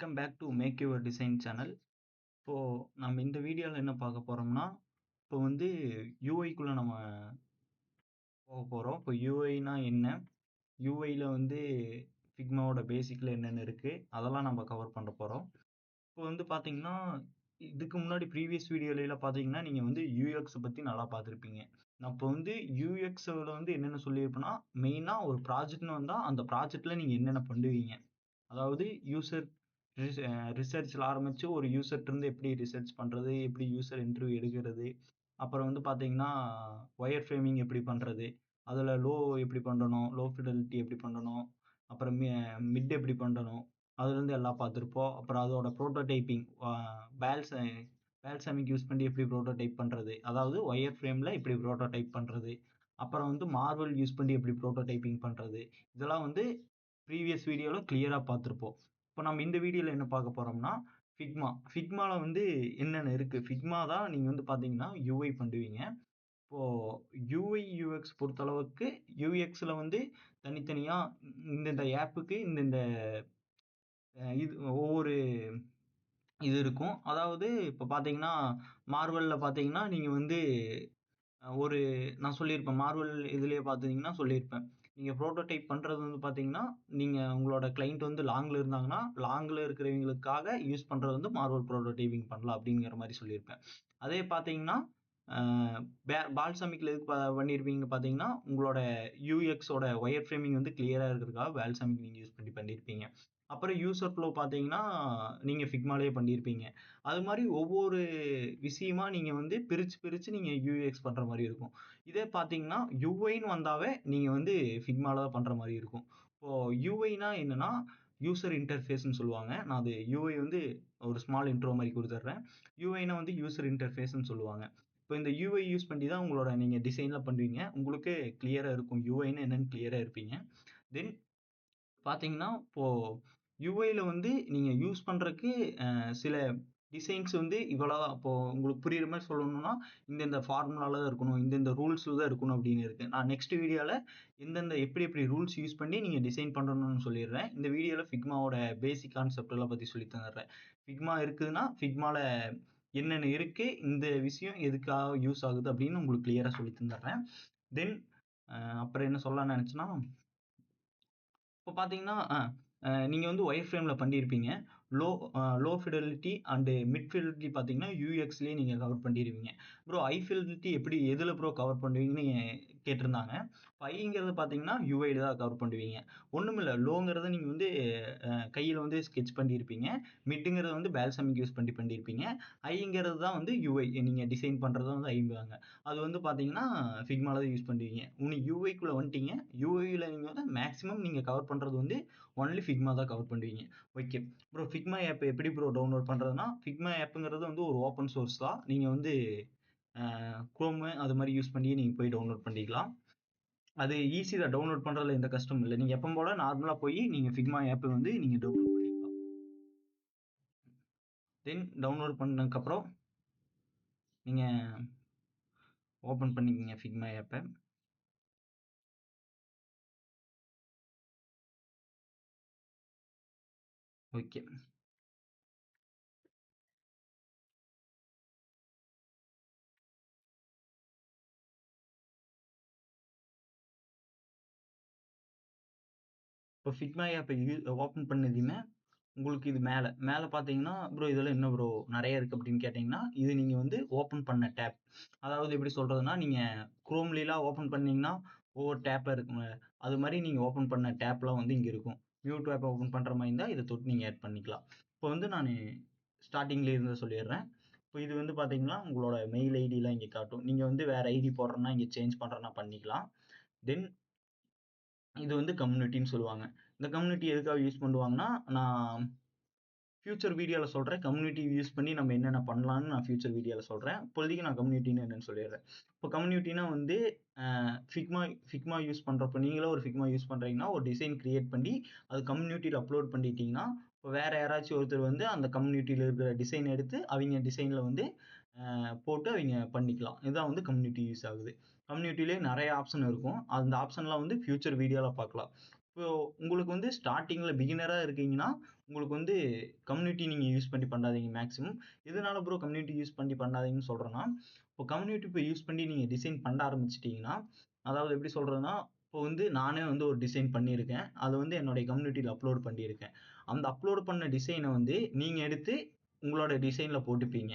Welcome back to make your design channel. இப்போ நம்ம இந்த வீடியோவில் என்ன பார்க்க போறோம்னா, இப்போ வந்து யூஐக்குள்ள நம்ம போக போறோம். இப்போ யூஐனா என்ன? யூஐல வந்து ஃபிக்மாவோட பேசிக்ல என்னென்ன இருக்கு? அதெல்லாம் நம்ம கவர் பண்ண போறோம். இப்போ வந்து பார்த்தீங்கன்னா, இதுக்கு முன்னாடி ப்ரீவியஸ் வீடியோலலாம் பார்த்தீங்கன்னா, நீங்க வந்து யூஎக்ஸ் பத்தி நல்லா பார்த்துருப்பீங்க. நான் இப்போ வந்து யூஎக்ஸ்ல வந்து என்னென்ன சொல்லியிருப்பேன்னா, மெயினா ஒரு ப்ராஜெக்ட்ன்னு வந்தா, அந்த ப்ராஜெக்ட்ல நீங்க என்னென்ன பண்ணுவீங்க? அதாவது யூசர் ரிசர்ச்ல ஆரம்பிச்சு ஒரு யூசர்ட்ட இருந்து எப்படி ரிசர்ச் பண்றது, எப்படி யூசர் இன்டர்வியூ எடுக்கிறது, அப்புறம் வந்து பார்த்தீங்கன்னா, வயர் ஃப்ரேமிங் எப்படி பண்றது, அதுல லோ எப்படி பண்ணணும், லோ ஃபிடலிட்டி எப்படி பண்ணணும், அப்புறம் மிட் எப்படி பண்ணணும், அதுலேருந்து எல்லாம் பார்த்துருப்போம். அப்புறம் அதோட புரோட்டோடைப்பிங் பேல்ஸ் பேல்சாமிக் யூஸ் பண்ணி எப்படி புரோட்டோடைப் பண்றது, அதாவது ஒயர் ஃப்ரேம்ல எப்படி புரோட்டோடைப் பண்றது, அப்புறம் வந்து மார்வல் யூஸ் பண்ணி எப்படி புரோட்டோடைப்பிங் பண்றது, இதெல்லாம் வந்து ப்ரீவியஸ் வீடியோல கிளியரா பார்த்துருப்போம். இப்போ நம்ம இந்த வீடியோல என்ன பார்க்க போறோம்னா, ஃபிக்மா. ஃபிக்மால வந்து என்னென்ன இருக்கு? ஃபிக்மா தான் நீங்க வந்து பார்த்தீங்கன்னா, யூஐ பண்ணுவீங்க. இப்போ யூஐ, யூஎக்ஸ் பொறுத்தளவுக்கு யூஎக்ஸ்ல வந்து தனித்தனியா இந்தந்த ஆப்புக்கு இந்தந்த இது ஒவ்வொரு இது இருக்கும். அதாவது இப்போ பார்த்தீங்கன்னா, மார்வல்ல பார்த்தீங்கன்னா, நீங்க வந்து ஒரு நான் சொல்லியிருப்பேன். மார்வல் இதுலயே பார்த்தீங்கன்னா சொல்லியிருப்பேன். நீங்க புரோட்டோடைப் பண்றது வந்து பார்த்தீங்கன்னா, நீங்க உங்களோட கிளையண்ட் வந்து லாங்ல இருந்தாங்கன்னா, லாங்ல இருக்கிறவங்களுக்காக யூஸ் பண்றது வந்து மார்வல் புரோட்டோடைப்பிங் பண்ணலாம் அப்படிங்கிற மாரி சொல்லியிருப்பேன். அதே பார்த்தீங்கன்னா, அ பால்சாமிக்ல எதுக்கு பண்ணியிருப்பீங்க பார்த்தீங்கன்னா, உங்களோட யூஎக்ஸோட வயர் ஃப்ரேமிங் வந்து கிளியரா இருக்கிறதுக்காக பால்சாமிக் நீங்க யூஸ் பண்ணி பண்ணியிருப்பீங்க. அப்புறம் யூசர் ஃப்ளோ பார்த்தீங்கன்னா, நீங்க ஃபிக்மாலயே பண்ணியிருப்பீங்க. அது மாரி ஒவ்வொரு விஷயமா நீங்க வந்து பிரிச்சு, பிரிச்சு நீங்க யூஎக்ஸ் பண்ற மாரி இருக்கும். இதே பார்த்தீங்கன்னா, யூஐன்னு வந்தாவே நீங்க வந்து ஃபிக்மால தான் பண்ற மாரி இருக்கும். இப்போ யூஐனா என்னன்னா, யூசர் இன்டர்ஃபேஸ்ன்னு சொல்லுவாங்க. நான் அது யூஐ வந்து ஒரு ஸ்மால் இன்ட்ரோ மாரி குடுத்துடுறேன். யூஐனா வந்து யூசர் இன்டர்ஃபேஸ்ன்னு சொல்லுவாங்க. இப்போ இந்த யூஐ யூஸ் பண்ணி தான் உங்களோட நீங்க டிசைன்லாம் பண்ணுவீங்க. உங்களுக்கே கிளியரா இருக்கும். யூஐன்னா என்னன்னு கிளியரா இருப்பீங்க. தென் பார்த்தீங்கன்னா, இப்போ யுஐல வந்து நீங்க யூஸ் பண்றதுக்கு சில டிசைன்ஸ் வந்து இவ்வளவுதான். இப்போ உங்களுக்கு புரியுற மாரி சொல்லணும்னா, இந்த ஃபார்முலால தான் இருக்கணும். இந்த ரூல்ஸ்ல தான் இருக்கணும் அப்படின்னு இருக்கு. நான் நெக்ஸ்ட் வீடியோல எந்தெந்த எப்படி எப்படி ரூல்ஸ் யூஸ் பண்ணி நீங்க டிசைன் பண்ணணும்னு சொல்லிடுறேன். இந்த வீடியோல ஃபிக்மாவோட பேசிக் கான்செப்ட் எல்லாம் பத்தி சொல்லி தந்துடுறேன். ஃபிக்மா இருக்குதுன்னா, ஃபிக்மால என்னென்ன இருக்கு, இந்த விஷயம் எதுக்காக யூஸ் ஆகுது அப்படின்னு உங்களுக்கு கிளியரா சொல்லி தந்துடுறேன். தென் அப்புறம் என்ன சொல்லலாம்னு நினைச்சேன்னா, இப்போ பார்த்தீங்கன்னா, நீங்க வந்து ஒயர் ஃப்ரேம்ல பண்ணியிருப்பீங்க. Low low fidelity and mid fidelity பார்த்தீங்கன்னா, யூஎக்ஸ்லயே நீங்க கவர் பண்ணிருவீங்க. ப்ரோ ஹை ஃபிடலிட்டி எப்படி எதுல ப்ரோ கவர் பண்ணுவீங்கன்னு கேட்டிருந்தாங்க. ஹைங்கிறது பார்த்தீங்கன்னா, யூஐல தான் கவர் பண்ணுவீங்க. ஒண்ணுமில்ல லோங்கிறத நீங்க வந்து கையில வந்து ஸ்கெட்ச் பண்ணியிருப்பீங்க. மிட்ங்கிறத வந்து பால்சாமிக் யூஸ் பண்ணி பண்ணியிருப்பீங்க. ஹைங்கிறது தான் வந்து யூஐ. நீங்க டிசைன் பண்றத வந்து ஹைம்பாங்க. அது வந்து பார்த்தீங்கன்னா, ஃபிக்மால தான் யூஸ் பண்ணுவீங்க. யூஐக்குள்ள வந்துட்டீங்க. யூஐல நீங்க வந்து மேக்ஸிமம் நீங்க கவர் பண்றது வந்து ஒன்லி ஃபிக்மா தான் கவர் பண்ணுவீங்க. ஓகே. ப்ரோ ஃபிக்மா ஆப் எப்படி ப்ரோ டவுன்லோட் பண்றதுன்னா, ஃபிக்மா ஆப்ங்கிறது வந்து ஒரு ஓப்பன் சோர்ஸ் தான். நீங்க வந்து குரோம் அது மாரி யூஸ் பண்ணி நீங்க போய் டவுன்லோட் பண்ணிக்கலாம். அது ஈஸி தான். டவுன்லோட் பண்றதுல எந்த கஷ்டமும் இல்ல. நீங்க எப்பவும் போல நார்மலா போய் நீங்க ஃபிக்மா ஆப் வந்து நீங்க டவுன்லோட் பண்ணிக்கலாம். தென் டவுன்லோட் பண்ணதுக்கப்புறம் நீங்க ஓப்பன் பண்ணிக்கங்க ஃபிக்மா ஆப்ப. ஓகே. இப்போ ஃபிக்மா ஆப்ப ஓப்பன் பண்ணதுமே உங்களுக்கு இது மேல மேல பார்த்தீங்கன்னா, ப்ரோ இதெல்லாம் என்ன ப்ரோ நெறைய இருக்கு அப்படின்னு கேட்டீங்கன்னா, இது நீங்க வந்து ஓப்பன் பண்ண டேப். அதாவது எப்படி சொல்றதுன்னா, நீங்க குரோம்லலாம் ஓப்பன் பண்ணீங்கன்னா, ஒவ்வொரு டேப்பா இருக்கும்ல. அது மாரி நீங்க ஓப்பன் பண்ண டேப்லாம் வந்து இங்க இருக்கும். நியூ டேப் ஓப்பன் பண்ற மாரி இருந்தா, இத தொட்டு நீங்க ஆட் பண்ணிக்கலாம். இப்போ வந்து நானு ஸ்டார்ட்டிங்ல இருந்து சொல்லிடுறேன். இப்போ இது வந்து பார்த்தீங்கன்னா, உங்களோட மெயில் ஐடிலாம் இங்க காட்டும். நீங்க வந்து வேற ஐடி போடுறேன்னா, இங்க சேஞ்ச் பண்றேன்னா பண்ணிக்கலாம். தென் இது வந்து கம்யூனிட்டின்னு சொல்லுவாங்க. இந்த கம்யூனிட்டி எதுக்காக யூஸ் பண்ணுவாங்கன்னா, நான் ஃபியூச்சர் வீடியோல சொல்றேன். கம்யூனிட்டி யூஸ் பண்ணி நம்ம என்னென்ன பண்ணலாம்னு நான் ஃபியூச்சர் வீடியோல சொல்றேன். இப்போதைக்கு நான் கம்யூனிட்டின்னு என்னன்னு சொல்லிடுறேன். இப்போ கம்யூனிட்டினா வந்து ஃபிக்மா ஃபிக்மா யூஸ் பண்றப்போ நீங்களும் ஒரு ஃபிக்மா யூஸ் பண்றீங்கன்னா, ஒரு டிசைன் கிரியேட் பண்ணி அது கம்யூனிட்டில அப்லோட் பண்ணிட்டீங்கன்னா, இப்போ வேற யாராச்சும் ஒருத்தர் வந்து அந்த கம்யூனிட்டில இருக்கிற டிசைன் எடுத்து அவிங்க டிசைன்ல வந்து போட்டு அவிங்க பண்ணிக்கலாம். இதுதான் வந்து கம்யூனிட்டி யூஸ் ஆகுது. கம்யூனிட்டிலயே நெறைய ஆப்ஷன் இருக்கும். அந்த ஆப்ஷன்லாம் வந்து ஃபியூச்சர் வீடியோல பார்க்கலாம். இப்போ உங்களுக்கு வந்து ஸ்டார்ட்டிங்ல பிகினரா இருக்கீங்கன்னா, உங்களுக்கு வந்து கம்யூனிட்டி நீங்க யூஸ் பண்ணி பண்ணாதீங்க மேக்ஸிமம். எதனால ப்ரோ கம்யூனிட்டி யூஸ் பண்ணி பண்ணாதீங்கன்னு சொல்றேன்னா, இப்போ கம்யூனிட்டி இப்போ யூஸ் பண்ணி நீங்க டிசைன் பண்ண ஆரம்பிச்சுட்டீங்கன்னா, அதாவது எப்படி சொல்றதுன்னா, இப்போ வந்து நானே வந்து ஒரு டிசைன் பண்ணியிருக்கேன். அத வந்து என்னுடைய கம்யூனிட்டில அப்லோட் பண்ணியிருக்கேன். அந்த அப்லோட் பண்ண டிசைன வந்து நீங்க எடுத்து உங்களோட டிசைன்ல போட்டுப்பீங்க.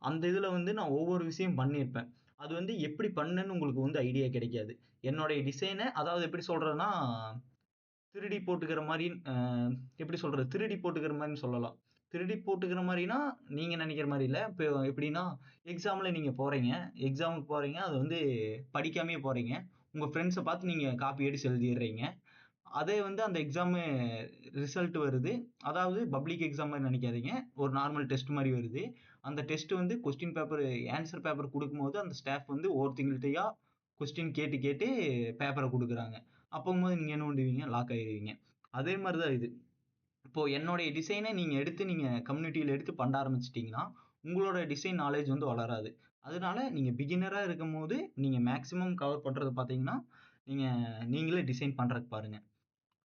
அந்த இதுல வந்து நான் ஒவ்வொரு விஷயம் பண்ணியிருப்பேன். அது வந்து எப்படி பண்ணேன்னு உங்களுக்கு வந்து ஐடியா கிடைக்காது. என்னுடைய டிசைன அதாவது எப்படி சொல்றதுன்னா திருடி போட்டுக்கிற மாரி எப்படி சொல்றது? திருடி போட்டுக்கிற மாரின்னு சொல்லலாம். திருடி போட்டுக்கிற மாரின்னா, நீங்க நெனைக்கிற மாரி இல்ல. இப்போ எப்படின்னா, எக்ஸாம்ல நீங்க போறீங்க. எக்ஸாமுக்கு போறீங்க. அது வந்து படிக்காமயே போறீங்க. உங்க ஃப்ரெண்ட்ஸ பார்த்து நீங்க காப்பி அடிச்சு எழுதிர்றீங்க. அதே வந்து அந்த எக்ஸாமு ரிசல்ட் வருது. அதாவது பப்ளிக் எக்ஸாம் மாரி நெனைக்காதீங்க. ஒரு நார்மல் டெஸ்ட் மாரி வருது. அந்த டெஸ்ட் வந்து கொஸ்டின் பேப்பர் ஆன்ஸர் பேப்பர் குடுக்கும்போது, அந்த ஸ்டாஃப் வந்து ஒவ்வொருத்தங்கள்ட்டயா கொஸ்டின் கேட்டு, கேட்டு பேப்பர குடுக்குறாங்க. அப்பம்போது நீங்க என்ன பண்ணுவீங்க? லாக் ஆயிருவீங்க. அதே மாரி தான் இது. இப்போ என்னுடைய டிசைன நீங்க எடுத்து நீங்க கம்யூனிட்டில எடுத்து பண்ண ஆரம்பிச்சுட்டீங்கன்னா, உங்களோட டிசைன் நாலேட்ஜ் வந்து வளராது. அதனால நீங்க பிகினரா இருக்கும்போது, நீங்க மேக்ஸிமம் கவர் பண்றது பார்த்தீங்கன்னா, நீங்க நீங்களே டிசைன் பண்றதுக்கு பாருங்க.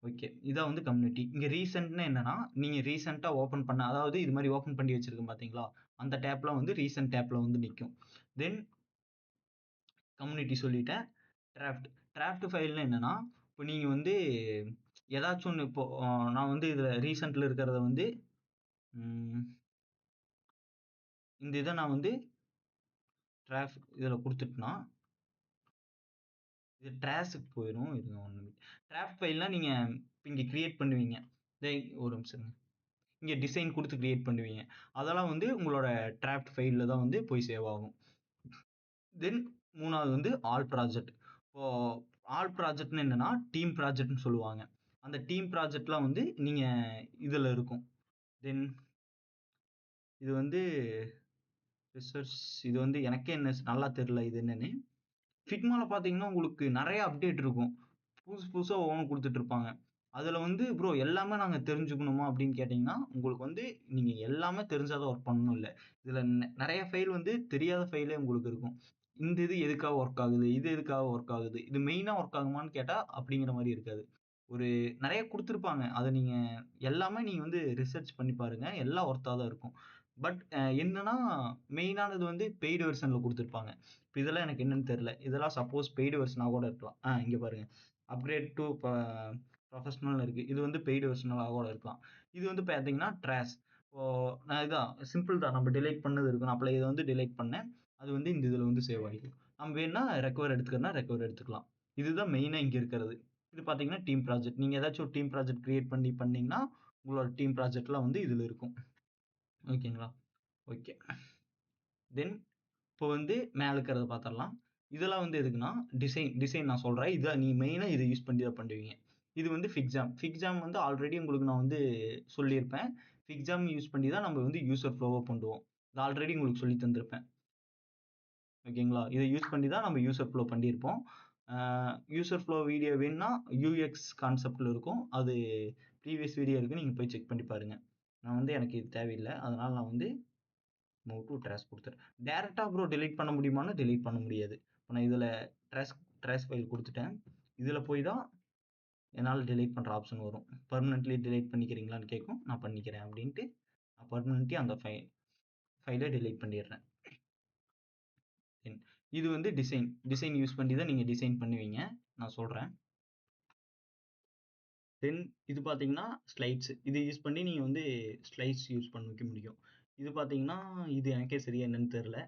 ஓகே. இதான் வந்து கம்யூனிட்டி. இங்க ரீசென்ட்ன்னா என்னன்னா, நீங்க ரீசென்ட்டா ஓப்பன் பண்ண அதாவது இது மாரி ஓப்பன் பண்ணி வச்சிருக்கேன் பார்த்தீங்களா? அந்த டேப்ல வந்து ரீசென்ட் டேப்ல வந்து நிக்கும். தென் கம்யூனிட்டி சொல்லிட்டேன். டிராஃப்ட். டிராஃப்ட் ஃபைல்னா என்னன்னா, இப்ப நீங்க வந்து ஏதாச்சும் ஒண்ணு இப்போ நான் வந்து இதுல ரீசென்ட்ல இருக்கிறத வந்து ம் இந்த இத நான் வந்து இதுல குடுத்துட்டேன்னா, இது ட்ராஷ்க்கு போயிரும். இருங்க 1 நிமிட். டிராஃப்ட் ஃபைல்னா நீங்க இங்க கிரியேட் பண்ணுவீங்க. ஒரு நிமிஷம் இருங்க. இங்க டிசைன் குடுத்து கிரியேட் பண்ணுவீங்க. அதெல்லாம் வந்து உங்களோட டிராஃப்ட் ஃபைல்ல தான் வந்து போய் சேவ் ஆகும். தென் 3வது வந்து ஆல் ப்ராஜெக்ட். இப்போ ஆல் ப்ராஜெக்ட்ன்னா என்னன்னா, டீம் ப்ராஜெக்ட்ன்னு சொல்லுவாங்க. அந்த டீம் ப்ராஜெக்ட்லாம் வந்து நீங்க இதுல இருக்கும். தென் இது வந்து ரிசர்ச் இது வந்து எனக்கே நல்லா தெரியல இது என்னன்னு. ஃபிக்மால பார்த்தீங்கன்னா, உங்களுக்கு நெறைய அப்டேட் இருக்கும். புதுசு புதுசா ஒவ்வொன்னும் குடுத்துட்டு இருப்பாங்க. அதுல வந்து ப்ரோ எல்லாமே நாங்க தெரிஞ்சுக்கணுமா அப்படின்னு கேட்டீங்கன்னா, உங்களுக்கு வந்து நீங்க எல்லாமே தெரிஞ்சா தான் ஒர்க் பண்ணணும் இல்ல. இதுல நெறைய ஃபைல் வந்து தெரியாத ஃபைலே உங்களுக்கு இருக்கும். இந்த இது எதுக்காக ஒர்க் ஆகுது? இது எதுக்காக ஒர்க் ஆகுது? இது மெயினா ஒர்க் ஆகுமான்னு கேட்டா, அப்படிங்கிற மாரி இருக்காது. ஒரு நெறைய குடுத்துருப்பாங்க. அத நீங்க எல்லாமே நீங்க வந்து ரிசர்ச் பண்ணி பாருங்க. எல்லாம் ஒர்த்தா தான் இருக்கும். பட் என்னன்னா, மெயினானது வந்து பெய்ட் வெர்ஷன்ல குடுத்துருப்பாங்க. இப்ப இதெல்லாம் எனக்கு என்னன்னு தெரியல. இதெல்லாம் சப்போஸ் பெய்டு வெர்ஷனா கூட இருக்கலாம். இங்க பாருங்க. அப்கிரேட் டூ ப்ரொஃபஷனல்னு இருக்கு. இது வந்து பெய்டு வெர்ஷனலா கூட இருக்கலாம். இது வந்து பார்த்தீங்கன்னா, ட்ராஷ். இப்போ நான் இதான் சிம்பிள் தான். நம்ம டிலீட் பண்ணது இருக்கும். நான் அப்பல இத வந்து டிலீட் பண்ணேன். அது வந்து இந்த இதுல வந்து சேவ் ஆகிக்கும். நம்ம வேணும்னா ரெக்கவர் எடுத்துக்கிறனா ரெக்கவர் எடுத்துக்கலாம். இதுதான் மெயினா இங்க இருக்கிறது. இது பார்த்தீங்கன்னா, டீம் ப்ராஜெக்ட். நீங்க ஏதாச்சும் ஒரு டீம் ப்ராஜெக்ட் கிரியேட் பண்ணீங்கன்னா, உங்களோட டீம் ப்ராஜெக்ட்லாம் வந்து இதுல இருக்கும். ஓகேங்களா? ஓகே. தென் இப்போ வந்து மேல இருக்கிறத பார்த்துரலாம். இதெல்லாம் வந்து எதுக்குன்னா, டிசைன் நான் சொல்றேன். இத நீ மெயினா இத யூஸ் பண்ணி தான் பண்ணுவீங்க. இது வந்து ஃபிக்ஜாம். ஃபிக்ஜாம் வந்து ஆல்ரெடி உங்களுக்கு நான் வந்து சொல்லியிருப்பேன். ஃபிக்ஜாம் யூஸ் பண்ணி தான் நம்ம வந்து யூசர் ஃப்ளோவ பண்ணுவோம். இது ஆல்ரெடி உங்களுக்கு சொல்லி தந்திருப்பேன். ஓகேங்களா? இத யூஸ் பண்ணி தான் நம்ம யூசர் ஃப்ளோ பண்ணியிருப்போம். ஆ யூசர் ஃப்ளோ வீடியோ வேணும்னா, யூஎக்ஸ் கான்செப்ட்ல இருக்கும். அது ப்ரீவியஸ் வீடியோ இருக்கு. நீங்க போய் செக் பண்ணி பாருங்க. நான் வந்து எனக்கு இது தேவையில்ல. அதனால நான் வந்து மூவ் டூ ட்ராஷ் குடுத்துறேன். டைரக்ட்டா ப்ரோ டெலீட் பண்ண முடியுமான்னா, டெலீட் பண்ண முடியாது. இப்ப நான் இதுல ட்ராஷ் ட்ராஷ் ஃபைல் குடுத்துட்டேன். இதுல போய் தான் என்னால டெலீட் பண்ற ஆப்ஷன் வரும். பெர்மனன்ட்லி டெலீட் பண்ணிக்கிறீங்களான்னு கேட்கும். நான் பண்ணிக்கிறேன் அப்டின்ட்டு, நான் பெர்மனன்ட்லி அந்த ஃபைல டெலீட் பண்ணிடுறேன். இது வந்து டிசைன் யூஸ் பண்ணி தான் நீங்க டிசைன் பண்ணுவீங்க. நான் சொல்றேன். தென் இது பார்த்தீங்கன்னா, ஸ்லைட்ஸ். இது யூஸ் பண்ணி நீங்க வந்து ஸ்லைட்ஸ் யூஸ் பண்ணிக்க முடியும். இது பார்த்தீங்கன்னா, இது எனக்கே சரியா என்னன்னு தெரியல.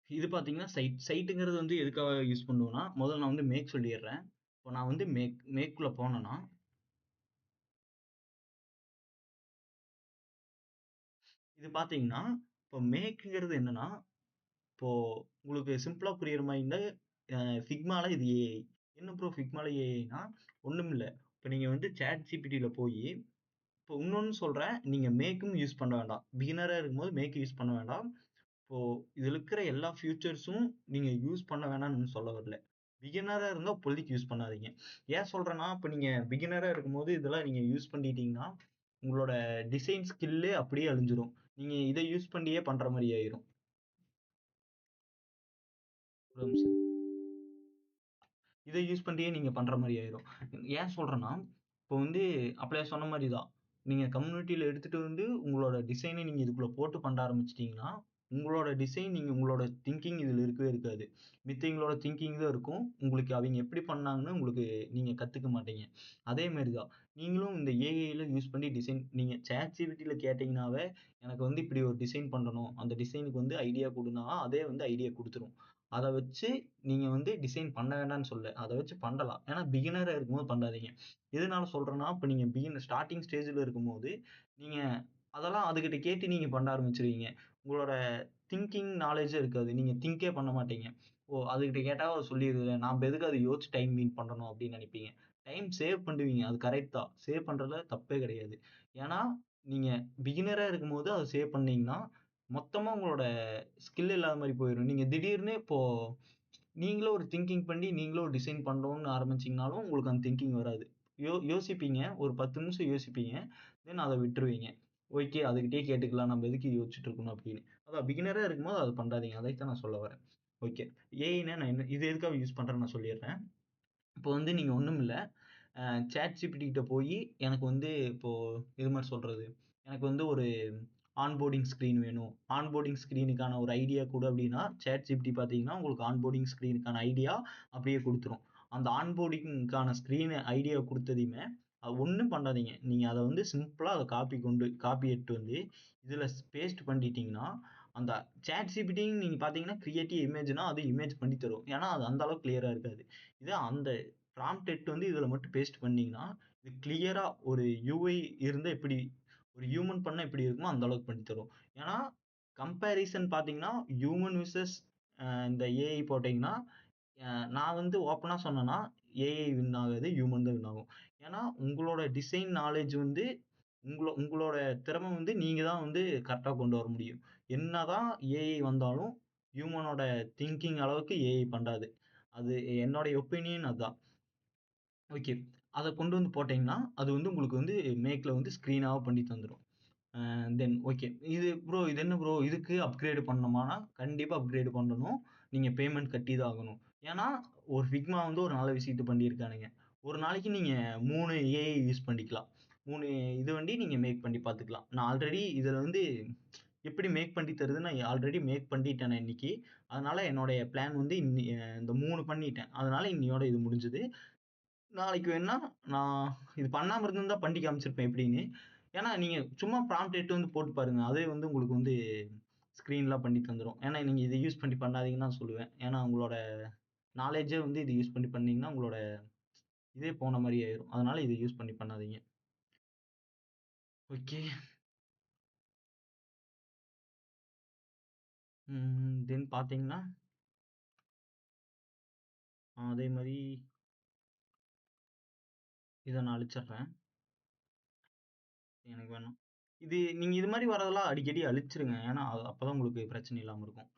இது பார்த்தீங்கன்னா, சைட்டுங்கிறது வந்து எதுக்காக யூஸ் பண்ணுவோம்னா, முதல்ல நான் வந்து மேக் சொல்லிர்றேன். இப்போ நான் வந்து மேக்குள்ள போனேன்னா, இது பார்த்தீங்கன்னா, இப்போ மேக்ங்கிறது என்னன்னா, இப்போ உங்களுக்கு சிம்பிளா புரியிற மாரி இருந்தா, ஃபிக்மால இது ஏஐ. என்ன ப்ரோ ஃபிக்மால ஏஐன்னா, ஒண்ணுமில்ல. இப்ப நீங்க வந்து சாட் ஜிபிடில போயி, இப்போ இன்னொன்னு சொல்றேன். நீங்க மேக்கும் யூஸ் பண்ண வேண்டாம். பிகினரா இருக்கும்போது மேக் யூஸ் பண்ண வேண்டாம். இப்போ இதுல இருக்கிற எல்லா ஃபியூச்சர்ஸும் நீங்க யூஸ் பண்ண வேணாம்னு சொல்ல வரல. பிகினரா இருந்தா இப்போதைக்கு யூஸ் பண்ணாதீங்க. ஏன் சொல்றேன்னா, இப்ப நீங்க பிகினரா இருக்கும்போது இதெல்லாம் நீங்க யூஸ் பண்ணிட்டீங்கன்னா, உங்களோட டிசைன் ஸ்கில்லே அப்படியே அழிஞ்சிரும். நீங்க இத யூஸ் பண்ணியே பண்ற மாரி ஆயிரும். ஒரு நிமிஷம். இதை யூஸ் பண்ணியே நீங்கள் பண்ணுற மாதிரி ஆயிரும். ஏன் சொல்கிறேன்னா, இப்போ வந்து அப்படியே சொன்ன மாதிரி தான். நீங்க கம்யூனிட்டில எடுத்துட்டு வந்து உங்களோட டிசைனை நீங்க இதுக்குள்ள போட்டு பண்ண ஆரம்பிச்சுட்டீங்கன்னா, உங்களோட டிசைன் நீங்க உங்களோட திங்கிங் இதுல இருக்கவே இருக்காது. மித்தவங்களோட திங்கிங் தான் இருக்கும். உங்களுக்கு அவிங்க எப்படி பண்ணாங்கன்னு உங்களுக்கு நீங்க கத்துக்க மாட்டீங்க. அதே மாரி தான். நீங்களும் இந்த ஏஐல யூஸ் பண்ணி டிசைன் நீங்க ChatGPTல கேட்டீங்கன்னாவே, எனக்கு வந்து இப்படி ஒரு டிசைன் பண்ணணும். அந்த டிசைனுக்கு வந்து ஐடியா குடுனா, அதே வந்து ஐடியா குடுத்துரும். அத வச்சு நீங்க வந்து டிசைன் பண்ண வேண்டாம்னு சொல்லல. அத வச்சு பண்ணலாம். ஏன்னா பிகினரா இருக்கும்போது பண்ணாதீங்க. எதனால சொல்றேன்னா, இப்ப நீங்க ஸ்டார்ட்டிங் ஸ்டேஜ்ல இருக்கும்போது, நீங்க அதெல்லாம் அதுகிட்ட கேட்டு நீங்க பண்ண ஆரம்பிச்சுருவீங்க. உங்களோட திங்கிங் நாலேட்ஜே இருக்காது. நீங்க திங்கே பண்ண மாட்டீங்க. ஓ! அதுகிட்ட கேட்டா அது சொல்லிருதுல. நாம எதுக்கு அத யோசிச்சு டைம் வீண் பண்ணணும் அப்படின்னு நெனைப்பீங்க. டைம் சேவ் பண்ணுவீங்க. அது கரெக்ட் தான். சேவ் பண்றதுல தப்பே கிடையாது. ஏன்னா, நீங்க பிகினரா இருக்கும்போது அத சேவ் பண்ணீங்கன்னா, மொத்தமா உங்களோட ஸ்கில் இல்லாத மாரி போயிரும். நீங்க திடீர்னு இப்போ நீங்களும் ஒரு திங்கிங் பண்ணி, நீங்களும் ஒரு டிசைன் பண்ணணும்னு ஆரம்பிச்சீங்கனாலும், உங்களுக்கு அந்த திங்கிங் வராது. யோசிப்பீங்க. ஒரு 10 நிமிஷம் யோசிப்பீங்க. தென் அத விட்டுருவீங்க. ஓகே. அதுகிட்டயே கேட்டுக்கலாம். நம்ம எதுக்கு யோசிச்சுட்டு இருக்கணும் அப்படின்னு. அதான் பிகினரா இருக்கும்போது அத பண்ணாதீங்க. அதைத்தான் நான் சொல்ல வரேன். ஓகே. ஏஐன்னா நான் என்ன இது எதுக்காக யூஸ் பண்றேன்னு நான் சொல்லிர்றேன். இப்போ வந்து நீங்க ஒண்ணுமில்ல. ChatGPT கிட்ட போயி, எனக்கு வந்து இப்போ இது மாரி சொல்றது. எனக்கு வந்து ஒரு ஆன்போர்டிங் ஸ்க்ரீன் வேணும். ஆன்போர்டிங் ஸ்க்ரீனுக்கான ஒரு ஐடியா குடு அப்டின்னா, ChatGPT பார்த்தீங்கன்னா, உங்களுக்கு ஆன்போர்டிங் ஸ்க்ரீனுக்கான ஐடியா அப்படியே குடுத்துரும். அந்த ஆன்போர்டிங்க்கான ஸ்க்ரீன் ஐடியா குடுத்ததையுமே, அது ஒண்ணும் பண்ணாதீங்க. நீங்க அத வந்து சிம்பிளா அத காப்பி எடுத்துட்டு வந்து, இதுல பேஸ்ட் பண்ணிட்டீங்கன்னா, அந்த ChatGPTன்னு நீங்க பார்த்தீங்கன்னா, கிரியேட்டிவ் இமேஜ்னா, அது இமேஜ் பண்ணி தரும். ஏன்னா, அது அந்த அளவுக்கு கிளியரா இருக்காது. இதே அந்த ப்ராம்ப்ட் எடுத்து வந்து இதுல மட்டும் பேஸ்ட் பண்ணீங்கன்னா, இது கிளியரா ஒரு யூஐ இருந்தா எப்படி ஒரு ஹியூமன் பண்ணா எப்படி இருக்குமோ அந்த அளவுக்கு பண்ணி தரும். ஏன்னா, கம்பேரிசன் பார்த்தீங்கன்னா, ஹியூமன் விசஸ் இந்த ஏஐ போட்டீங்கன்னா, நான் வந்து ஓப்பனா சொன்னேன்னா, ஏஐ வின் ஆகாது. ஹியூமன் தான் வின் ஆகும். ஏன்னா, உங்களோட டிசைன் நாலேட்ஜ் வந்து உங்களோட திறமை வந்து நீங்க தான் வந்து கரெக்ட்டா கொண்டு வர முடியும். என்னதான் ஏஐ வந்தாலும், ஹியூமனோட திங்கிங் அளவுக்கு ஏஐ பண்ணாது. அது என்னோட ஒப்பீனியன் அதான். ஓகே. அத கொண்டு வந்து போட்டீங்கன்னா, அது வந்து உங்களுக்கு வந்து மேக்ல வந்து ஸ்க்ரீனாவா பண்ணி தந்துரும். Then okay. இது என்ன ப்ரோ இதுக்கு அப்கிரேட் பண்ணணுமான்னா, கண்டிப்பா அப்கிரேட் பண்ணணும். நீங்க பேமெண்ட் கட்டி தான் ஆகணும். ஏன்னா, ஒரு Figma வந்து ஒரு நல்ல விஷயத்த பண்ணியிருக்கானுங்க. ஒரு நாளைக்கு நீங்க 3 ஏஐ யூஸ் பண்ணிக்கலாம். 3 இது வண்டி நீங்க மேக் பண்ணி பார்த்துக்கலாம். நான் ஆல்ரெடி இதுல வந்து எப்படி மேக் பண்ணி தருதுன்னு நான் ஆல்ரெடி மேக் பண்ணிட்டேன் நான் இன்னைக்கு. அதனால என்னுடைய பிளான் வந்து இந்த 3 பண்ணிட்டேன். அதனால இன்னையோட இது முடிஞ்சது. நாளைக்கு வேணுனா, நான் இது பண்ணாம இருந்திருந்தா பண்ணி காமிச்சிருப்பேன் எப்படின்னு. ஏன்னா, நீங்க சும்மா ப்ராம்ப்ட் எடுத்து வந்து போட்டு பாருங்க. அதே வந்து உங்களுக்கு வந்து ஸ்க்ரீன்லாம் பண்ணி தந்துரும். ஏன்னா, நீங்க இத யூஸ் பண்ணி பண்ணாதீங்கன்னு தான் சொல்லுவேன். ஏன்னா, உங்களோட நாலேட்ஜே வந்து இது யூஸ் பண்ணி பண்ணீங்கன்னா, உங்களோட இதே போன மாரி ஆயிரும். அதனால இத யூஸ் பண்ணி பண்ணாதீங்க. ஓகே. தென் பார்த்தீங்கன்னா, அதே மாரி இத நான் அழிச்சிடுறேன். எனக்கு வேணாம். நீங்க இது மாரி வரதெல்லாம் அடிக்கடி அழிச்சிருங்க. ஏன்னா, அப்பதான் உங்களுக்கு பிரச்சனை இல்லாம இருக்கும்.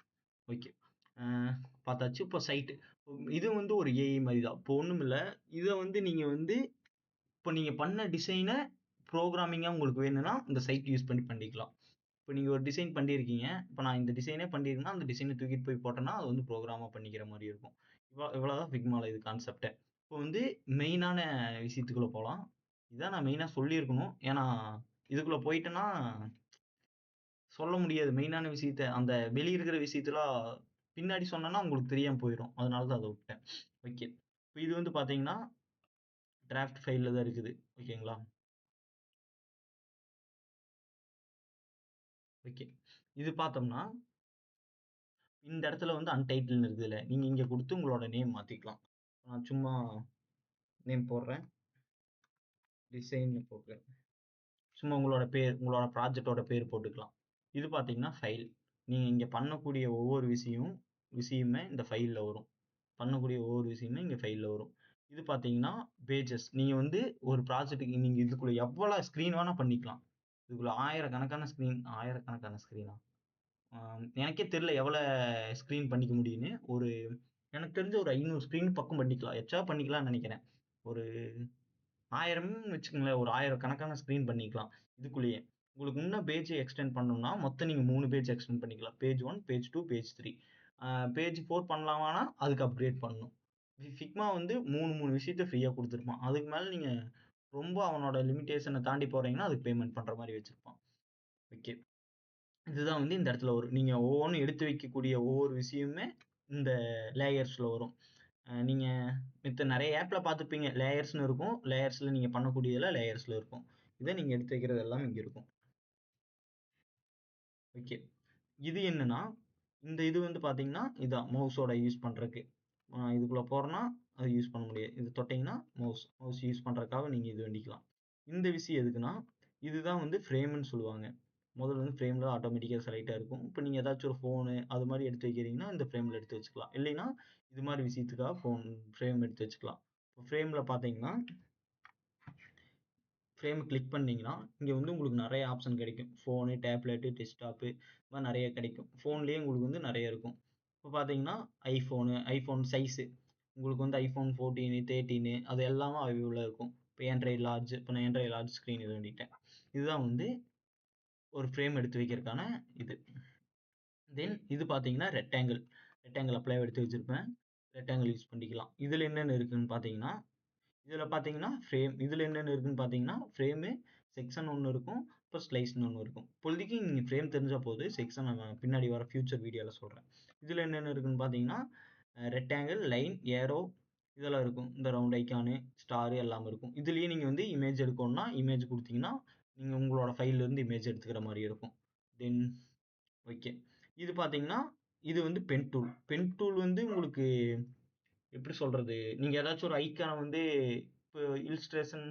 ஓகே. அ பார்த்தாச்சு. இப்போ சைட். இது வந்து ஒரு ஏஐ மாரி தான். இப்போ ஒண்ணுமில்ல. இத வந்து நீங்க வந்து இப்ப நீங்க பண்ண டிசைன புரோகிராமிங்கா உங்களுக்கு வேணும்னா, இந்த சைட் யூஸ் பண்ணி பண்ணிக்கலாம். இப்ப நீங்க ஒரு டிசைன் பண்ணியிருக்கீங்க. இப்ப நான் இந்த டிசைனே பண்ணியிருக்கேன்னா, அந்த டிசைன தூக்கிட்டு போய் போட்டேன்னா, அது வந்து புரோகிராமா பண்ணிக்கிற மாரி இருக்கும். இவ்வளவுதான் Figmaல இது கான்செப்ட்டே. இப்போ வந்து மெயினான விஷயத்துக்குள்ள போலாம். இதான் நான் மெயினா சொல்லியிருக்கணும். ஏன்னா, இதுக்குள்ள போயிட்டேன்னா சொல்ல முடியாது. மெயினான விஷயத்த அந்த வெளிய இருக்கிற விஷயத்தலாம் பின்னாடி சொன்னேன்னா உங்களுக்கு தெரியாம போயிரும். அதனால தான் அத விட்டேன். ஓகே. இப்ப இது வந்து பார்த்தீங்கன்னா, டிராஃப்ட் ஃபைல்ல தான் இருக்குது. ஓகேங்களா? ஓகே. இது பார்த்தோம்னா, இந்த இடத்துல வந்து அன்டைட்டில்ன்னு இருக்குதுல்ல. நீங்க இங்க குடுத்து உங்களோட நேம் மாத்திக்கலாம். நான் சும்மா நேம் போடுறேன். டிசைன்னு போடுறேன். சும்மா உங்களோட பேர், உங்களோட ப்ராஜெக்ட்டோட பேர் போட்டுக்கலாம். இது பார்த்தீங்கன்னா, ஃபைல். நீங்க இங்க பண்ணக்கூடிய ஒவ்வொரு விஷயமுமே இந்த ஃபைல்ல வரும். பண்ணக்கூடிய ஒவ்வொரு விஷயமுமே இங்க ஃபைல்ல வரும். இது பார்த்தீங்கன்னா, பேஜஸ். நீங்க வந்து ஒரு ப்ராஜெக்ட்க்கு நீங்க இதுக்குள்ள எவ்வளோ ஸ்க்ரீன் வேணா பண்ணிக்கலாம். இதுக்குள்ள ஆயிரக்கணக்கான ஸ்க்ரீனா? எனக்கே தெரியல எவ்வளோ ஸ்க்ரீன் பண்ணிக்க முடியும்ன்னு. எனக்கு தெரிஞ்சு ஒரு 500 ஸ்க்ரீன் பக்கம் பண்ணிக்கலாம். எச்சா பண்ணிக்கலாம்னு நெனைக்கிறேன். ஒரு 1000ன்னு வச்சுக்கங்களேன். ஒரு ஆயிரக்கணக்கான ஸ்க்ரீன் பண்ணிக்கலாம். இதுக்குள்ளேயே. உங்களுக்கு இன்னும் பேஜ் எக்ஸ்டெண்ட் பண்ணணும்னா, மொத்தம் நீங்க 3 பேஜ் எக்ஸ்டெண்ட் பண்ணிக்கலாம். Page 1, page 2, page 3. பேஜ் 4 பண்ணலாமான்னா, அதுக்கு அப்கிரேட் பண்ணணும். ஃபிக்மா வந்து 3 விஷயத்த ஃப்ரீயா குடுத்துருப்பான். அதுக்கு மேல நீங்க ரொம்ப அவனோட லிமிட்டேஷன தாண்டி போறீங்கன்னா, அதுக்கு பேமெண்ட் பண்ற மாரி வச்சிருப்பான். ஓகே. இதுதான் வந்து இந்த இடத்துல வரும். நீங்க ஒவ்வொன்னும் எடுத்து வைக்கக்கூடிய ஒவ்வொரு விஷயமுமே இந்த லேயர்ஸ்ல வரும். நீங்க மித்த நெறைய ஆப்ல பார்த்திருப்பீங்க. லேயர்ஸ்ன்னு இருக்கும். லேயர்ஸ்ல நீங்க பண்ணக்கூடியதுல லேயர்ஸ்ல இருக்கும். இத நீங்க எடுத்து வைக்கிறது எல்லாம் இங்க இருக்கும். ஓகே. இது என்னன்னா, இந்த இது வந்து பார்த்தீங்கன்னா, இதான் மவுஸோட யூஸ் பண்றதுக்கு. இதுக்குள்ள போறோம்னா, அது யூஸ் பண்ண முடியாது. இது தொட்டீங்கன்னா, மவுஸ் யூஸ் பண்றதுக்காக நீங்க இது வேண்டிக்கலாம். இந்த விஷயம் எதுக்குன்னா, இதுதான் வந்து ஃப்ரேம்ன்னு சொல்லுவாங்க. முதல்ல வந்து ஃப்ரேம்ல ஆட்டோமேட்டிக்கா செலக்ட் ஆயிருக்கும். இப்ப நீங்க ஏதாச்சும் ஒரு ஃபோனு அது மாரி எடுத்து வைக்கிறீங்கன்னா, இந்த ஃப்ரேம்ல எடுத்து வச்சுக்கலாம். இல்லைன்னா, இது மாரி விஷயத்துக்காக ஃப்ரேம் எடுத்து வச்சுக்கலாம். ஃப்ரேம்ல பார்த்தீங்கன்னா, ஃப்ரேம் கிளிக் பண்ணீங்கன்னா, இங்க வந்து உங்களுக்கு நெறைய ஆப்ஷன் கிடைக்கும். ஃபோனு, டேப்லெட்டு, டெஸ்க்டாப்பு இந்த மாரி நெறைய கிடைக்கும். ஃபோன்லயே உங்களுக்கு வந்து நெறைய இருக்கும். இப்ப பார்த்தீங்கன்னா, ஐஃபோன் சைஸு உங்களுக்கு வந்து iPhone 14, 13 அது எல்லாமே அவைலபிளா இருக்கும். இப்ப ஆண்ட்ராய்டு லார்ஜ் இப்ப நான் ஆண்ட்ராய்டு லார்ஜ் ஸ்க்ரீன் இது பண்ணிட்டேன். இதுதான் வந்து ஒரு ஃப்ரேம் எடுத்து வைக்கிறதுக்கான இது. தென் இது பார்த்தீங்கன்னா, ரெக்டாங்கிள் அப்படியே எடுத்து வச்சிருப்பேன். ரெக்டாங்கிள் யூஸ் பண்ணிக்கலாம். இதுல என்னென்ன இருக்குன்னு பார்த்தீங்கன்னா இதுல என்னென்ன இருக்குன்னு பார்த்தீங்கன்னா, ஃப்ரேமு, செக்ஷன் ஒண்ணு இருக்கும். அப்புறம் ஸ்லைஸ்ன்னு ஒண்ணு இருக்கும். இப்போதைக்கு நீங்க ஃப்ரேம் தெரிஞ்சா போதும். செக்ஷன் நான் பின்னாடி வர ஃபியூச்சர் வீடியோல சொல்றேன். இதுல என்னென்ன இருக்குன்னு பார்த்தீங்கன்னா, ரெக்டாங்கிள், லைன், ஏரோ இதெல்லாம் இருக்கும். இந்த ரவுண்ட் ஐகானு, ஸ்டார் எல்லாமே இருக்கும். இதுலயே நீங்க வந்து இமேஜ் எடுக்கணும்னா, இமேஜ் குடுத்தீங்கன்னா, நீங்க உங்களோட ஃபைல்ல இருந்து இமேஜ் எடுத்துக்கிற மாரி இருக்கும். Then okay. இது பார்த்தீங்கன்னா, இது வந்து பென் டூல். பென் டூல் வந்து உங்களுக்கு எப்படி சொல்றது? நீங்க ஏதாச்சும் ஒரு ஐகான வந்து இப்போ இல்லஸ்ட்ரேஷன்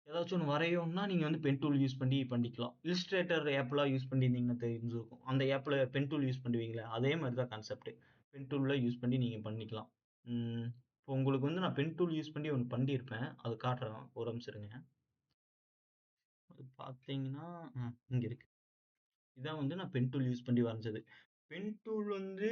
ஏதாச்சும் ஒண்ணு வரையணும்னா, நீங்க வந்து பென் டூல் யூஸ் பண்ணி பண்ணிக்கலாம். இல்லஸ்ட்ரேட்டர் ஆப்லாம் யூஸ் பண்ணியிருந்தீங்கன்னா தெரிஞ்சிருக்கும். அந்த ஆப்ல பென் டூல் யூஸ் பண்ணுவீங்கல்ல, அதே மாரி தான் கான்செப்ட். பென் டூல்ல யூஸ் பண்ணி நீங்க பண்ணிக்கலாம். ம். இப்போ உங்களுக்கு வந்து நான் பென் டூல் யூஸ் பண்ணி ஒண்ணு பண்ணியிருப்பேன். அது காட்டுறேன். ஒரு நிமிஷம் இருங்க. அது பார்த்தீங்கன்னா, இங்க இருக்கு. இதான் வந்து நான் பென் டூல் யூஸ் பண்ணி வரைஞ்சது. பென் டூல் வந்து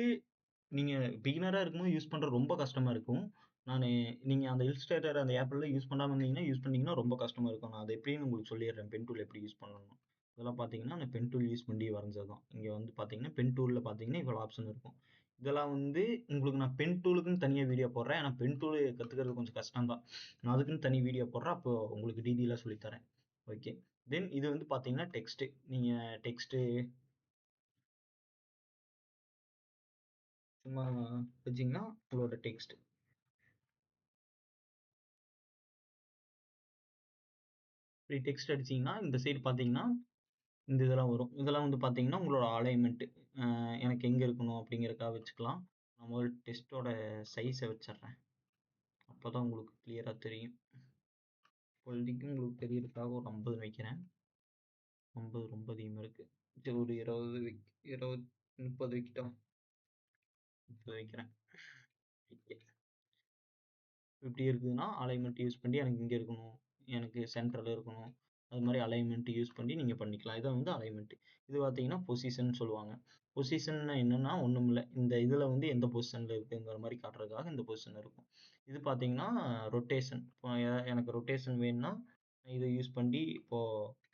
நீங்க பிகினரா இருக்கும்போது யூஸ் பண்றது ரொம்ப கஷ்டமா இருக்கும். நானு நீங்க அந்த இல்லஸ்ட்ரேட்டர் அந்த ஆப்லாம் யூஸ் பண்ணாம இருந்தீங்கன்னா, யூஸ் பண்ணீங்கன்னா ரொம்ப கஷ்டமா இருக்கும். நான் அத எப்படின்னு உங்களுக்கு சொல்லிடுறேன். பென் டூல் எப்படி யூஸ் பண்ணணும்னு. இதெல்லாம் பார்த்தீங்கன்னா, நான் பென் டூல் யூஸ் பண்ணி வரைஞ்சது தான். இங்க வந்து பார்த்தீங்கன்னா, பென் டூல்ல பார்த்தீங்கன்னா, இவ்வளோ ஆப்ஷன் இருக்கும். இதெல்லாம் வந்து உங்களுக்கு நான் பென் டூலுக்குன்னு தனியா வீடியோ போடுறேன். ஏன்னா பென் டூல் கத்துக்கிறது கொஞ்சம் கஷ்டம் தான். நான் அதுக்குன்னு தனி வீடியோ போடுறேன். அப்போ உங்களுக்கு டீடெயிலா சொல்லி தரேன். ஓகே. தென் இது வந்து பார்த்தீங்கன்னா, டெக்ஸ்ட். நீங்க டெக்ஸ்ட் சும்மா வச்சீங்கன்னா, உங்களோட டெக்ஸ்ட். இப்படி டெக்ஸ்ட் அடிச்சீங்கன்னா, இந்த சைடு பார்த்தீங்கன்னா, இந்த இதெல்லாம் வரும். இதெல்லாம் வந்து பார்த்தீங்கன்னா, உங்களோட அலைன்மென்ட். எனக்கு எங்க இருக்கணும் அப்படிங்கிறதுக்காக வச்சுக்கலாம். நான் முதல்ல டெக்ஸ்ட்டோட சைஸ வச்சுர்றேன். அப்பதான் உங்களுக்கு கிளியரா தெரியும். இப்போதைக்கு உங்களுக்கு தெரியறதுக்காக ஒரு 50 வைக்கிறேன். 50 ரொம்ப அதிகமா இருக்கு. சரி ஒரு 20 20 30 வைக்கட்டா? 30 வைக்கிறேன். இப்படி இருக்குதுன்னா, அலைன்மென்ட் யூஸ் பண்ணி எனக்கு இங்க இருக்கணும். எனக்கு சென்டர்ல இருக்கணும். அது மாரி அலைன்மென்ட் யூஸ் பண்ணி நீங்க பண்ணிக்கலாம். இதான் வந்து அலைன்மென்ட். இது பார்த்தீங்கன்னா, பொசிஷன் சொல்லுவாங்க. பொசிஷன்னா என்னன்னா, ஒண்ணுமில்ல. இந்த இதுல வந்து எந்த பொசிஷன்ல இருக்குங்கிற மாரி காட்டுறதுக்காக இந்த பொசிஷன் இருக்கும். இது பார்த்தீங்கன்னா, ரொட்டேஷன். இப்போ எனக்கு ரொட்டேஷன் வேணும்னா, இத யூஸ் பண்ணி இப்போ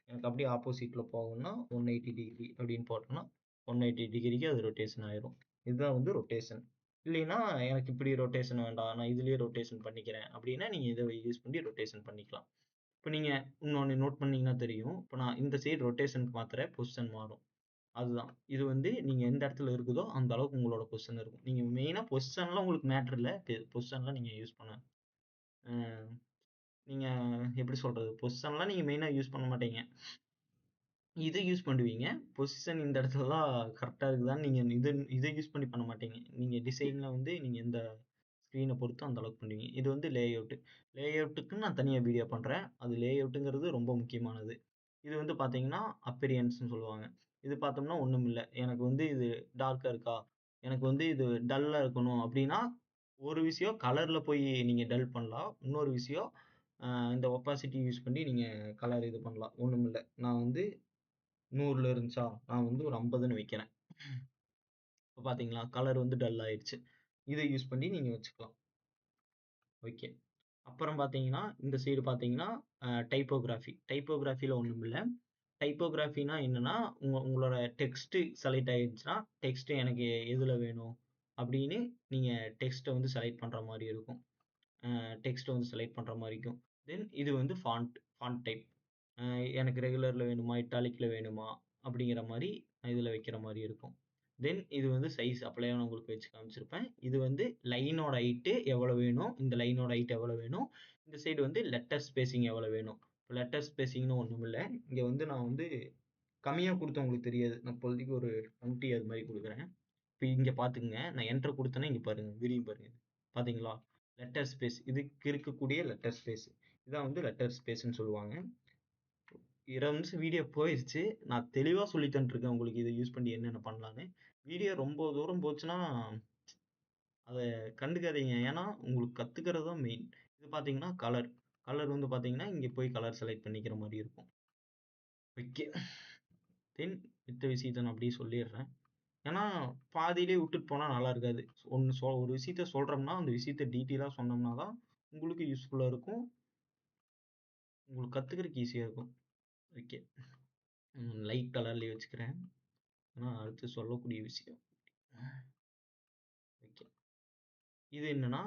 எனக்கு அப்படியே ஆப்போசிட்ல போகணும்னா 180 டிகிரி அப்படின்னு போட்டோம்னா, 180 டிகிரிக்கு அது ரொட்டேஷன் ஆயிரும். இதுதான் வந்து ரொட்டேஷன். இல்லைன்னா, எனக்கு இப்படி ரொட்டேஷன் வேண்டாம். நான் இதுலயே ரொட்டேஷன் பண்ணிக்கிறேன். அப்படின்னா, நீங்க இத யூஸ் பண்ணி ரொட்டேஷன் பண்ணிக்கலாம். இப்ப நீங்க இன்னொன்னு நோட் பண்ணீங்கன்னா தெரியும். இப்ப நான் இந்த சைடு ரொட்டேஷன்க்கு மாத்துறேன். பொசிஷன் மாறும். அதுதான். இது வந்து நீங்க எந்த இடத்துல இருக்குதோ, அந்த அளவுக்கு உங்களோட பொசிஷன் இருக்கும். நீங்க மெயினா பொசிஷன்லாம் உங்களுக்கு மேட்டர் இல்ல. பொசிஷன்லாம் நீங்க யூஸ் பண்ண அ நீங்க எப்படி சொல்றது? பொசிஷன்லாம் நீங்க மெயினா யூஸ் பண்ண மாட்டீங்க. இத யூஸ் பண்ணுவீங்க. பொசிஷன் இந்த இடத்துல தான் கரெக்ட்டா இருக்குதான்னு நீங்க இத யூஸ் பண்ணி பண்ண மாட்டீங்க. நீங்க டிசைன்ல வந்து நீங்க எந்த ஸ்க்ரீன பொறுத்து அந்த அளவுக்கு பண்ணுவீங்க. இது வந்து லேஅவுட். லேஅவுட்டுக்குன்னு நான் தனியா வீடியோ பண்றேன். அது லேஅவுட்ங்கிறது ரொம்ப முக்கியமானது. இது வந்து பார்த்தீங்கன்னா, அப்பீரியன்ஸ்ன்னு சொல்லுவாங்க. இது பார்த்தோம்னா ஒண்ணுமில்ல. எனக்கு வந்து இது டார்க்கா இருக்கா? எனக்கு வந்து இது டல்லா இருக்கணும் அப்டின்னா, ஒரு விஷயம் கலர்ல போய் நீங்க டல் பண்ணலாம். இன்னொரு விஷயம் அ இந்த ஒப்பாசிட்டி யூஸ் பண்ணி நீங்க கலர் இது பண்ணலாம். ஒண்ணுமில்ல. நான் வந்து 100ல இருந்துச்சா, நான் வந்து ஒரு 50ன்னு வைக்கிறேன். இப்ப பார்த்தீங்களா? கலர் வந்து டல் ஆயிருச்சு. இத யூஸ் பண்ணி நீங்க வச்சுக்கலாம். ஓகே. அப்புறம் பார்த்தீங்கன்னா, இந்த சைடு பார்த்தீங்கன்னா, டைப்போகிராஃபி. டைப்போகிராஃபில ஒண்ணுமில்ல. டைப்போகிராஃபின்னா என்னன்னா, உங்களோட டெக்ஸ்ட் செலக்ட் ஆயிருச்சுன்னா, டெக்ஸ்ட் எனக்கு எதுல வேணும்? அப்படின்னு நீங்கள் டெக்ஸ்ட்டை வந்து செலக்ட் பண்ணுற மாதிரி இருக்கும். டெக்ஸ்ட்டை வந்து செலக்ட் பண்ணுற மாதிரி இருக்கும். தென் இது வந்து ஃபாண்ட் டைப். எனக்கு ரெகுலரில் வேணுமா, இட்டாலிக்கில் வேணுமா அப்படிங்கிற மாதிரி இதில் வைக்கிற மாதிரி இருக்கும். தென் இது வந்து சைஸ் அப்போலே நான் உங்களுக்கு வச்சு காமிச்சிருப்பேன். இது வந்து லைனோட ஹைட்டு எவ்வளோ வேணும், இந்த லைனோட ஹைட் எவ்வளோ வேணும், இந்த சைடு வந்து லெட்டர் ஸ்பேசிங் எவ்வளோ வேணும். இப்போ லெட்டர் ஸ்பேசிங்னு ஒன்றும் இல்லை. இங்கே வந்து நான் வந்து கம்மியாக கொடுத்தா உங்களுக்கு தெரியாது. நான் இப்போதைக்கு ஒரு 20 அது மாதிரி கொடுக்குறேன். இப்போ இங்கே பார்த்துக்குங்க, நான் என்ட்ரு கொடுத்தேன்னா இங்கே பாருங்கள், விரியும் பாருங்கள். பார்த்தீங்களா? லெட்டர் ஸ்பேஸ், இதுக்கு இருக்கக்கூடிய லெட்டர் ஸ்பேஸ் இதான் வந்து லெட்டர் ஸ்பேஸ்ன்னு சொல்லுவாங்க. 20 நிமிஷம் வீடியோ போயிடுச்சு. நான் தெளிவாக சொல்லி தந்துருக்கேன் உங்களுக்கு இதை யூஸ் பண்ணி என்னென்ன பண்ணலான்னு. வீடியோ ரொம்ப தூரம் போச்சுன்னா அதை கண்டுக்காதீங்க. ஏன்னா உங்களுக்கு கற்றுக்கிறது தான் மெயின். இது பார்த்தீங்கன்னா கலர். கலர் வந்து பார்த்தீங்கன்னா இங்கே போய் கலர் செலக்ட் பண்ணிக்கிற மாதிரி இருக்கும். ஓகே. தென் மித்த விஷயத்தை நான் அப்படியே சொல்லிடுறேன். ஏன்னா பாதியிலே விட்டுட்டு போனால் நல்லா இருக்காது. ஒரு விஷயத்த சொல்கிறோம்னா அந்த விஷயத்த டீட்டெயிலாக சொன்னோம்னா தான் உங்களுக்கு யூஸ்ஃபுல்லாக இருக்கும். உங்களுக்கு கற்றுக்கிறதுக்கு ஈஸியாக இருக்கும். ஓகே. லைட் கலர்லேயே வச்சுக்கிறேன். ஏன்னா அடுத்து சொல்லக்கூடிய விஷயம். ஓகே. இது என்னன்னா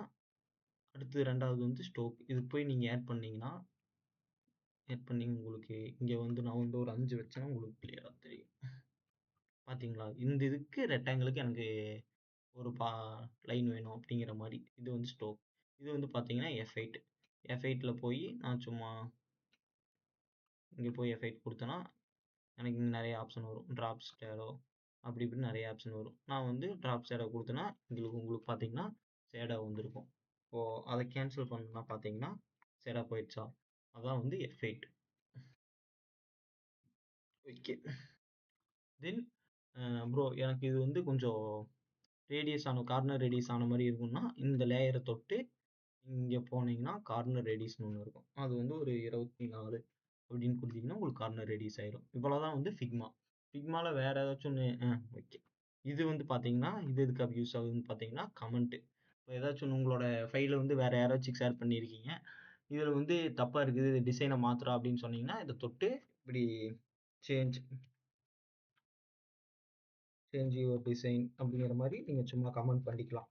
அடுத்து 2வது வந்து ஸ்டோக். இது போய் நீங்கள் ஆட் பண்ணீங்கன்னா உங்களுக்கு இங்கே வந்து நான் வந்து ஒரு 5 வச்சேன்னா உங்களுக்கு கிளியராக தெரியும். பார்த்தீங்களா? இந்த இதுக்கு ரெக்டாங்கிளுக்கு எனக்கு ஒரு லைன் வேணும் அப்படிங்கிற மாதிரி. இது வந்து ஸ்டோக். இது வந்து பார்த்தீங்கன்னா F8. F8ல் போய் நான் சும்மா இங்கே போய் F8 கொடுத்தேன்னா எனக்கு இங்கே நிறைய ஆப்ஷன் வரும். ட்ராப் ஷேடோ அப்படி இப்படின்னு நிறைய ஆப்ஷன் வரும். நான் வந்து ட்ராப் ஷேடோ கொடுத்தேன்னா உங்களுக்கு பார்த்தீங்கன்னா ஷேடோ வந்திருக்கும். அதை கேன்சல் பண்ணணும்னா பார்த்தீங்கன்னா ஷேடோ போயிடுச்சா? அதான் வந்து F8. ஓகே. தென் ப்ரோ எனக்கு இது வந்து கொஞ்சம் கார்னர் ரேடியஸ் ஆன மாதிரி இருக்கும்னா இந்த லேயரை தொட்டு இங்கே போனீங்கன்னா கார்னர் ரேடியஸ்னு ஒன்று இருக்கும். அது வந்து ஒரு 24 அப்படின்னு கொடுத்தீங்கன்னா உங்களுக்கு கார்னர் ரேடியஸ் ஆயிரும். இவ்வளோதான் வந்து ஃபிக்மா. ஃபிக்மாவில் வேறு ஏதாச்சும் ஒன்று ஓகே. இது வந்து பார்த்தீங்கன்னா இது எதுக்கு யூஸ் ஆகுதுன்னு பார்த்தீங்கன்னா கமெண்ட்டு. இப்போ ஏதாச்சும் உங்களோட ஃபைலை வந்து வேறு யாராச்சும் ஷேர் பண்ணியிருக்கீங்க. இதில் வந்து தப்பாக இருக்குது, இது டிசைனை மாற்றுறா அப்படின்னு சொன்னீங்கன்னா இதை தொட்டு இப்படி சேஞ்ச் யுவர் டிசைன் அப்படிங்கிற மாதிரி நீங்கள் சும்மா கமெண்ட் பண்ணிக்கலாம்.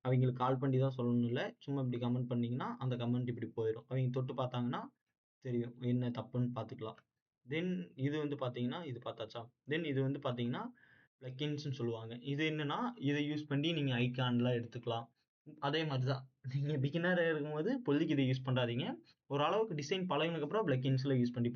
அவங்களுக்கு கால் பண்ணி தான் சொல்லணும் இல்லை, சும்மா இப்படி கமெண்ட் பண்ணிங்கன்னா அந்த கமெண்ட் இப்படி போயிடும். அவங்க தொட்டு பார்த்தாங்கன்னா தெரியும் என்ன தப்புன்னு பார்த்துக்கலாம். தென் இது வந்து பார்த்தீங்கன்னா இது பார்த்தாச்சா? தென் இது வந்து பார்த்தீங்கன்னா பிளக்கின்ஸ்னு சொல்லுவாங்க. இது என்னன்னா இதை யூஸ் பண்ணி நீங்கள் ஐகான்லாம் எடுத்துக்கலாம். அதே மாதிரி தான் நீங்கள் பிகினராக இருக்கும்போது இப்போதைக்கு இதை யூஸ் பண்ணாதீங்க. ஓரளவுக்கு டிசைன் பழகினதுக்கப்புறம் பிளக்கின்ஸில் யூஸ் பண்ணி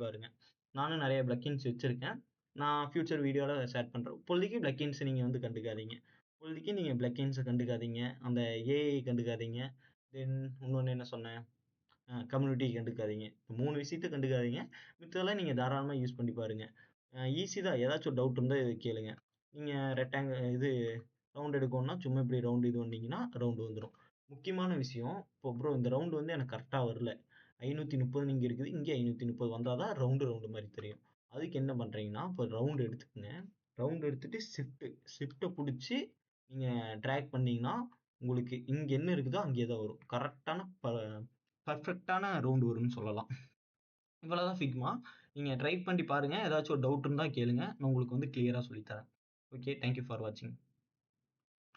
பாருங்க. நானும் நிறைய பிளக்கின்ஸ் வச்சுருக்கேன். நான் ஃபியூச்சர் வீடியோவில் ஷேர் பண்ணுறேன். இப்போதைக்கு பிளக்கின்ஸ் நீங்கள் வந்து கண்டுக்காதீங்க. இப்போதைக்கு நீங்கள் பிளக்கின்ஸை கண்டுக்காதீங்க, அந்த ஏஐ கண்டுக்காதீங்க. தென் இன்னொன்று என்ன சொன்னேன், கம்யூனிட்டி கண்டுக்காதீங்க. 3 விஷயத்த கண்டுக்காதீங்க. மித்ததெல்லாம் நீங்கள் தாராளமாக யூஸ் பண்ணி பாருங்கள். ஈஸி தான். ஏதாச்சும் ஒரு டவுட் இருந்தால் இது கேளுங்க. நீங்கள் இது ரவுண்ட் எடுக்கணும்னா சும்மா இப்படி ரவுண்டு இது பண்ணீங்கன்னா ரவுண்டு வந்துடும். முக்கியமான விஷயம், இப்போ ப்ரோ இந்த ரவுண்டு வந்து எனக்கு கரெக்டாக வரல. 530 இங்கே இருக்குது, இங்கே 530 வந்தால் தான் ரவுண்டு மாதிரி தெரியும். அதுக்கு என்ன பண்ணுறீங்கன்னா இப்போ ரவுண்டு எடுத்துக்கங்க. ரவுண்டு எடுத்துட்டு ஷிஃப்ட்டை பிடிச்சி நீங்கள் ட்ராக் பண்ணீங்கன்னா உங்களுக்கு இங்கே என்ன இருக்குதோ அங்கே தான் வரும். பர்ஃபெக்டான ரவுண்டு வரும்னு சொல்லலாம். இவ்வளோதான் ஃபிக்மா. நீங்கள் ட்ரை பண்ணி பாருங்கள். ஏதாச்சும் ஒரு டவுட் இருந்தால் கேளுங்க. நான் உங்களுக்கு வந்து கிளியராக சொல்லித்தரேன். ஓகே. தேங்க் யூ ஃபார் வாட்சிங்.